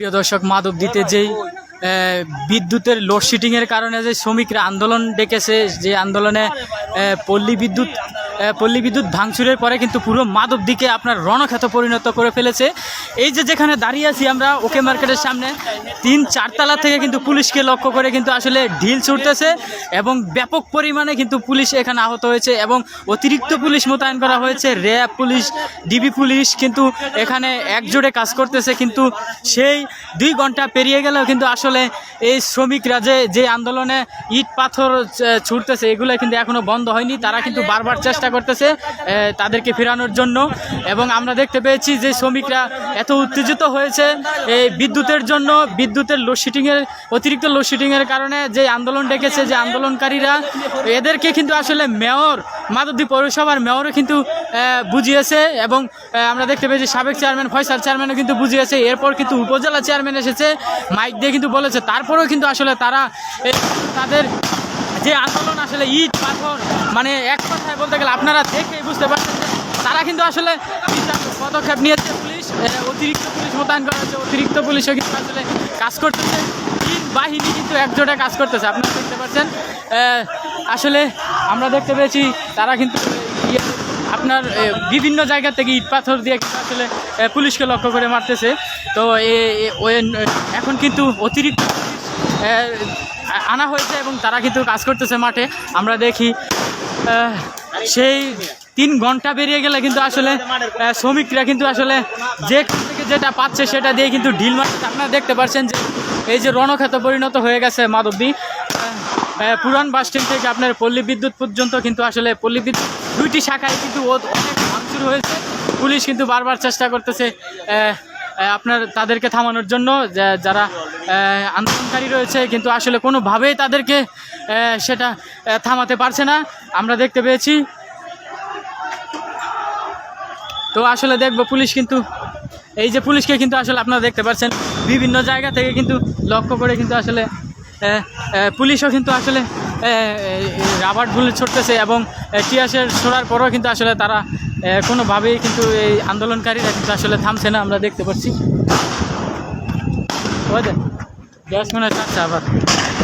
প্রিয় দর্শক, মাধবদীতে যেই বিদ্যুতের লোডশেডিংয়ের কারণে যে শ্রমিকরা আন্দোলন ডেকেছে, যে আন্দোলনে পল্লী বিদ্যুৎ ভাঙচুরের পরে কিন্তু পুরো মাধবদীকে আপনার রণক্ষেত্র পরিণত করে ফেলেছে। এই যে যেখানে দাঁড়িয়ে আছি আমরা ওকে মার্কেটের সামনে, 3-4 তলা থেকে কিন্তু পুলিশকে লক্ষ্য করে কিন্তু আসলে ঢিল ছুটতেছে এবং ব্যাপক পরিমাণে কিন্তু পুলিশ এখানে আহত হয়েছে এবং অতিরিক্ত পুলিশ মোতায়েন করা হয়েছে। র্যাব পুলিশ, ডিবি পুলিশ কিন্তু এখানে একজোটে কাজ করতেছে। কিন্তু সেই 2 ঘন্টা পেরিয়ে গেলেও কিন্তু আসলে এই শ্রমিকরা যে আন্দোলনে ইট পাথর ছুটতেছে, এগুলো কিন্তু এখনও বন্ধ হয়নি। তারা কিন্তু বারবার চেষ্টা করতেছে তাদেরকে ফেরানোর জন্য। এবং আমরা দেখতে পেয়েছি যে শ্রমিকরা এত উত্তেজিত হয়েছে এই বিদ্যুতের জন্য, বিদ্যুতের অতিরিক্ত লোডশেডিংয়ের কারণে যে আন্দোলন ডেকেছে, যে আন্দোলনকারীরা, এদেরকে কিন্তু আসলে মেয়র, মাধবদী পৌরসভার মেয়রও কিন্তু বুঝিয়েছে এবং আমরা দেখতে পেয়েছি সাবেক চেয়ারম্যান ফয়সাল চেয়ারম্যানও কিন্তু বুঝিয়েছে। এরপর কিন্তু উপজেলা চেয়ারম্যান এসেছে, মাইক দিয়ে কিন্তু বলেছে। তারপরেও কিন্তু আসলে তারা তাদের যে আন্দোলন, আসলে ইট পাথর, মানে এক কথায় বলতে গেলে আপনারা দেখেই বুঝতে পারছেন যে তারা কিন্তু আসলে পদক্ষেপ নিয়েছে। পুলিশ, অতিরিক্ত পুলিশ মোতায়েন করা হয়েছে, অতিরিক্ত পুলিশও কিন্তু আসলে কাজ করতেছে। 3 বাহিনী কিন্তু একজোটে কাজ করতেছে, আপনারা দেখতে পাচ্ছেন। আসলে আমরা দেখতে পেয়েছি তারা কিন্তু আপনার বিভিন্ন জায়গা থেকে ইট পাথর দিয়ে কিন্তু আসলে পুলিশকে লক্ষ্য করে মারতেছে। তো এখন কিন্তু অতিরিক্ত আনা হয়েছে এবং তারা কিন্তু কাজ করতেছে মাঠে। আমরা দেখি সেই 3 ঘন্টা বেরিয়ে গেলে কিন্তু আসলে শ্রমিকরা কিন্তু আসলে থেকে যেটা পাচ্ছে সেটা দিয়ে কিন্তু ঢিল মারছে। আপনারা দেখতে পাচ্ছেন যে এই যে রণক্ষেত্র পরিণত হয়ে গেছে মাধবদী। পুরান বাস স্ট্যান্ড থেকে আপনার পল্লী বিদ্যুৎ পর্যন্ত কিন্তু আসলে পল্লী বিদ্যুৎ 2টি শাখায় কিন্তু অনেক ভাঙচুর হয়েছে। পুলিশ কিন্তু বারবার চেষ্টা করতেছে আপনার তাদেরকে থামানোর জন্য, যারা আন্দোলনকারী রয়েছে, কিন্তু আসলে কোনোভাবেই তাদেরকে সেটা থামাতে পারছে না, আমরা দেখতে পেয়েছি। তো আসলে দেখবো পুলিশ কিন্তু এই যে পুলিশকে কিন্তু আসলে আপনারা দেখতে পাচ্ছেন বিভিন্ন জায়গা থেকে কিন্তু লক্ষ্য করে কিন্তু আসলে পুলিশও কিন্তু আসলে রাবার বুলেট ছুটতেছে এবং টিয়ারশেল ছোড়ার পরও কিন্তু আসলে তারা কোনোভাবেই কিন্তু এই আন্দোলনকারীরা কিন্তু আসলে থামছে না, আমরা দেখতে পাচ্ছি। 10 মিনিট আবার